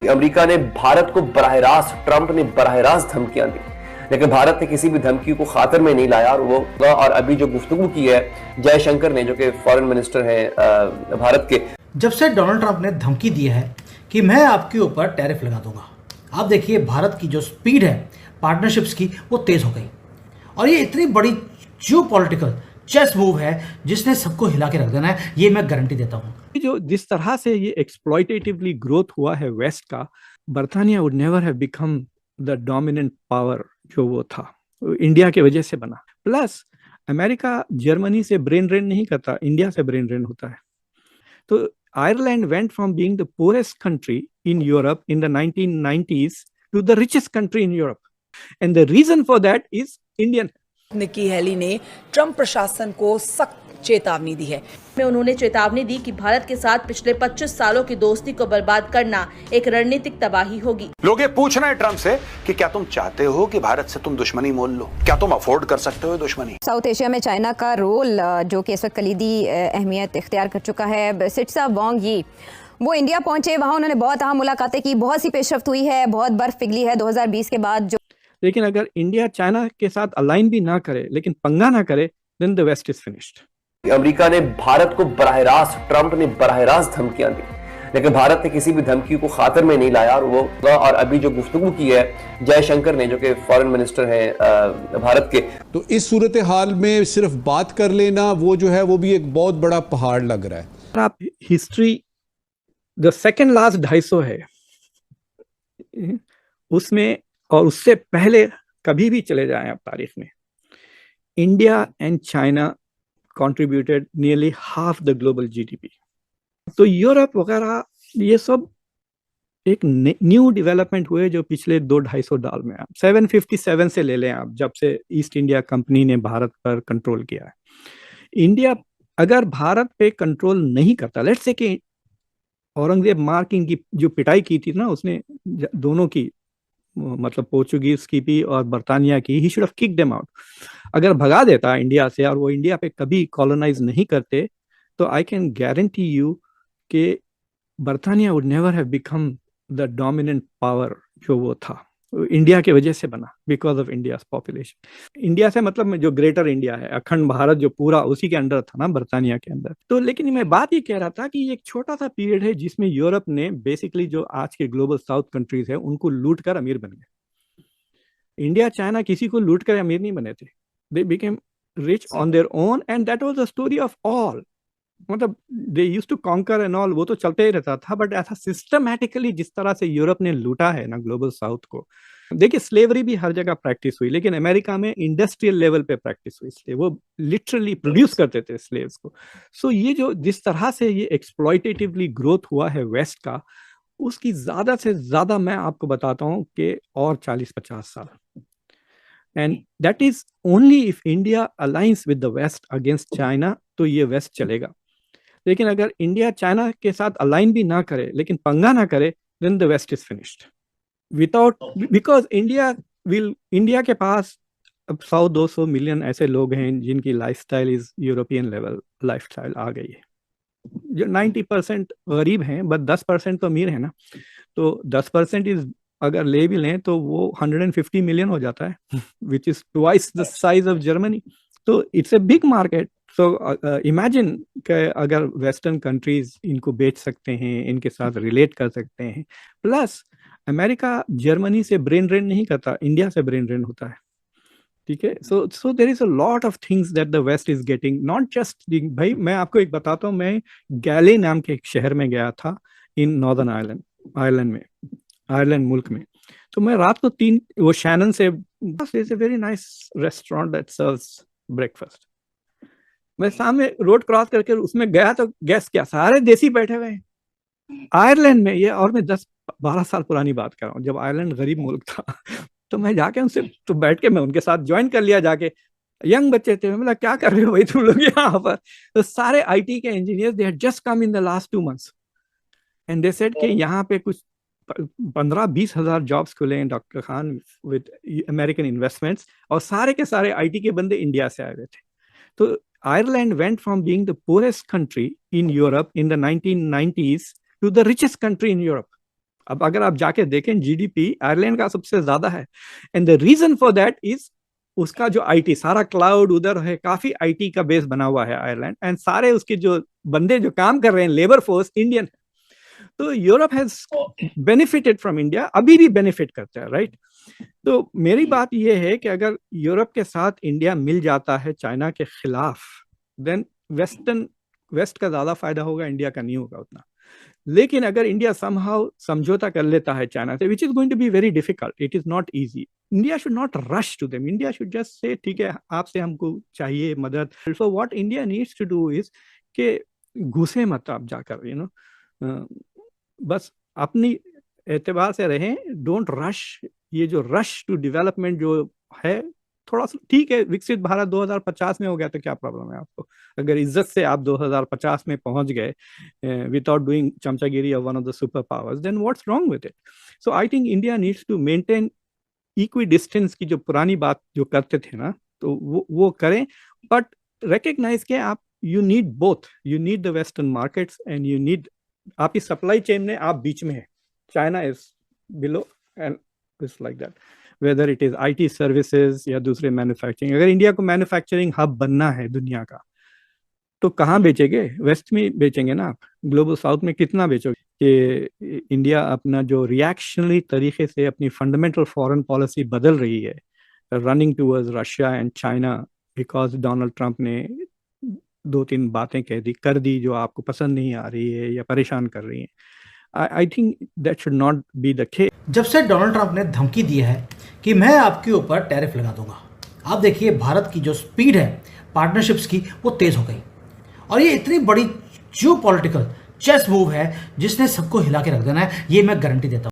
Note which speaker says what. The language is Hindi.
Speaker 1: अमेरिका ने भारत को बराह ट्रंप ने बराह रास्त धमकियां दी, लेकिन भारत ने किसी भी धमकी को खातिर में नहीं लाया। और अभी जो गुफ्तगू की है जयशंकर ने, जो कि फॉरेन मिनिस्टर हैं भारत के,
Speaker 2: जब से डोनाल्ड ट्रंप ने धमकी दी है कि मैं आपके ऊपर टैरिफ लगा दूंगा, आप देखिए भारत की जो स्पीड है पार्टनरशिप्स की वो तेज हो गई। और ये इतनी बड़ी जियोपॉलिटिकल चेस मूव है जिसने सबको हिला के रख देना है, ये मैं गारंटी देता हूँ।
Speaker 3: जो जिस तरह से ये एक्सप्लॉइटेटिवली ग्रोथ हुआ है वेस्ट का, बर्तानिया would never have become the dominant power जो वो था, इंडिया के वजह से बना। प्लस अमेरिका जर्मनी से ब्रेन ड्रेन नहीं करता, इंडिया से ब्रेन ड्रेन होता है। तो Ireland went from being the poorest country in Europe in the 1990s to the richest country in Europe, and the reason for that is Indian.
Speaker 4: Nikki Haley ने ट्रंप प्रशासन को सख्त चेतावनी दी है।
Speaker 5: उन्होंने चेतावनी दी कि भारत के साथ पिछले 25 सालों की दोस्ती को बर्बाद करना एक रणनीतिक तबाही होगी।
Speaker 6: लोग ये पूछ रहे हैं ट्रंप से कि क्या तुम चाहते हो कि भारत से तुम दुश्मनी मोल लो? क्या तुम अफोर्ड कर सकते हो दुश्मनी?
Speaker 7: साउथ एशिया में चाइना का रोल जो कि इस वक्त कलीदी अहमियत इख्तियार कर चुका है। सिटसा वांग यी वो इंडिया पहुंचे, वहां उन्होंने बहुत अहम मुलाकातें की, बहुत सी पेशरफ्त हुई है, बहुत बर्फ पिघली है 2020 के बाद। जो
Speaker 3: लेकिन अगर इंडिया चाइना के साथ अलाइन भी ना करे, लेकिन पंगा ना करे, then the west is finished.
Speaker 1: America ने भारत को ट्रंप ने बराह रास्त धमकियां दी, लेकिन भारत ने किसी भी धमकी को खातिर में नहीं लाया। और अभी जो गुफ्तगू की है जयशंकर ने, जो कि फॉरेन मिनिस्टर हैं भारत के,
Speaker 8: तो इस सूरत हाल में सिर्फ बात कर लेना वो जो है वो भी एक बहुत बड़ा पहाड़ लग रहा है।
Speaker 3: आप हिस्ट्री द सेकेंड लास्ट 250 है उसमें, और उससे पहले कभी भी चले जाएं आप तारीख में, India and China contributed nearly half the global GDP। तो यूरोप वगैरह ये सब एक न्यू डेवलपमेंट हुए जो पिछले 200-250 साल में। आप 757 से ले लें आप, जब से ईस्ट इंडिया कंपनी ने भारत पर कंट्रोल किया है। इंडिया अगर भारत पे कंट्रोल नहीं करता, लेट्स से कि औरंगजेब मार्किंग की जो पिटाई की थी ना उसने, दोनों की, मतलब पोर्चुगीज की भी और बर्तानिया की, he should have kicked them out. अगर भगा देता इंडिया से और वो इंडिया पे कभी कॉलोनाइज नहीं करते, तो आई कैन गारंटी यू कि बर्तानिया would never have become the dominant power जो वो था, इंडिया के वजह से बना, because of India population. India से मतलब जो ग्रेटर इंडिया है, अखंड भारत जो पूरा उसी के अंडर था ना, बर्तानिया के अंदर। तो लेकिन मैं बात ये कह रहा था कि ये एक छोटा सा पीरियड है जिसमें यूरोप ने बेसिकली जो आज के ग्लोबल साउथ कंट्रीज है उनको लूट कर अमीर बन गए। इंडिया चाइना किसी को लूट कर अमीर नहीं बने थे, they became rich on their own, and that was the story of all. मतलब they used to conquer and all, वो तो चलते ही रहता था, बट ऐसा सिस्टमैटिकली जिस तरह से यूरोप ने लूटा है ना ग्लोबल साउथ को। देखिए स्लेवरी भी हर जगह प्रैक्टिस हुई, लेकिन अमेरिका में इंडस्ट्रियल लेवल पे प्रैक्टिस हुई, इसलिए वो लिटरली प्रोड्यूस करते थे स्लेव्स को। सो ये जो जिस तरह से ये एक्सप्लॉइटेटिवली ग्रोथ हुआ है वेस्ट का, उसकी ज्यादा से ज्यादा मैं आपको बताता हूँ कि और 40-50 साल, and that is only if India allies with the west against China, तो ये वेस्ट चलेगा। लेकिन अगर इंडिया चाइना के साथ अलाइन भी ना करे, लेकिन पंगा ना करे, then the west is finished without, because India के पास अब 100-200 मिलियन ऐसे लोग हैं जिनकी lifestyle is European level lifestyle आ गई है। जो 90% गरीब हैं, बस 10% तो अमीर है ना। तो 10% इज अगर ले भी लें तो वो 150 मिलियन हो जाता है, which is twice the size of Germany. तो it's a big market. So imagine कि अगर वेस्टर्न कंट्रीज इनको बेच सकते हैं, इनके साथ रिलेट कर सकते हैं। प्लस अमेरिका जर्मनी से ब्रेन ड्रेन नहीं करता, इंडिया से ब्रेन ड्रेन होता है। ठीक है, so there is a lot of things that the west is getting, not just. भाई मैं आपको एक बताता हूँ, मैं गैले नाम के एक शहर में गया था इन नॉर्दर्न आयरलैंड में, आयरलैंड मुल्क में। तो मैं रात को 3 वो शैनन से, it's a very nice restaurant that serves breakfast. मैं सामने रोड क्रॉस करके उसमें गया तो गैस क्या, सारे देसी बैठे हुए हैं आयरलैंड में ये। और मैं 10-12 साल पुरानी बात कर रहा हूँ, जब आयरलैंड गरीब मुल्क था। तो मैं जाके उनसे तो बैठ के मैं उनके साथ ज्वाइन कर लिया जाके। यंग बच्चे थे, मैं बोला क्या कर रहे हो भाई तुम लोग यहाँ पर? तो सारे आईटी के engineers, they had just come in the last 2 months and they said कि यहाँ पे कुछ 15-20 हजार जॉब्स खुले हैं doctor Khan with American investments, और सारे के सारे आईटी के बंदे इंडिया से आए हुए थे। तो Ireland went from being the poorest country in Europe in the 1990s to the richest country in Europe. अब अगर आप जाके देखें जीडीपी आयरलैंड का सबसे ज्यादा है, and the reason for that is उसका जो आईटी, सारा क्लाउड उधर है, काफी आईटी का बेस बना हुआ है आयरलैंड, एंड सारे उसके जो बंदे जो काम कर रहे हैं, लेबर फोर्स इंडियन है। तो Europe has benefited from India, अभी भी बेनिफिट करता है, राइट? तो मेरी बात यह है कि अगर यूरोप के साथ इंडिया मिल जाता है चाइना के खिलाफ, देन वेस्ट का ज्यादा फायदा होगा, इंडिया का नहीं होगा उतना। लेकिन अगर इंडिया समहाउ समझौता कर लेता है चाइना से, which is going to be very difficult, it is not easy, India should not rush to them, India should just say ठीक है आपसे हमको चाहिए मदद। So what India needs to do is कि घुसे मत आप जाकर, बस अपनी एतबार से रहें, डोंट रश। ये जो रश टू डेवलपमेंट जो है, थोड़ा सा ठीक है, विकसित भारत 2050 में हो गया तो क्या प्रॉब्लम है आपको? अगर इज्जत से आप 2050 में पहुंच गए विदाउट डूइंग चमचागिरी of one of the superpowers, then what's wrong with it? So I think India needs to maintain equidistance की जो पुरानी बात जो करते थे ना, तो वो करें, बट रिकग्नाइज के आप you need both, you need the western markets and you need, आपकी सप्लाई चेन में आप बीच में है, China is below and it's like that, whether it is IT services या दूसरे मैन्युफैक्चरिंग। अगर इंडिया को मैन्युफैक्चरिंग हब बनना है दुनिया का, तो कहाँ बेचेंगे? वेस्ट में बेचेंगे ना आप, ग्लोबल साउथ में कितना बेचोगे? कि इंडिया अपना जो रिएक्शनरी तरीके से अपनी फंडामेंटल फॉरेन पॉलिसी बदल रही है, running towards Russia and China, because Donald Trump ने 2-3 बातें कर दी जो आपको पसंद नहीं आ रही है या परेशान कर रही है। I think that should not be the case.
Speaker 2: जब से डोनाल्ड ट्रंप ने धमकी दी है कि मैं आपके ऊपर टैरिफ लगा दूंगा, आप देखिए भारत की जो स्पीड है पार्टनरशिप्स की वो तेज हो गई, और ये इतनी बड़ी जियोपॉलिटिकल चेस मूव है जिसने सबको हिला के रख देना है, ये मैं गारंटी देता हूं।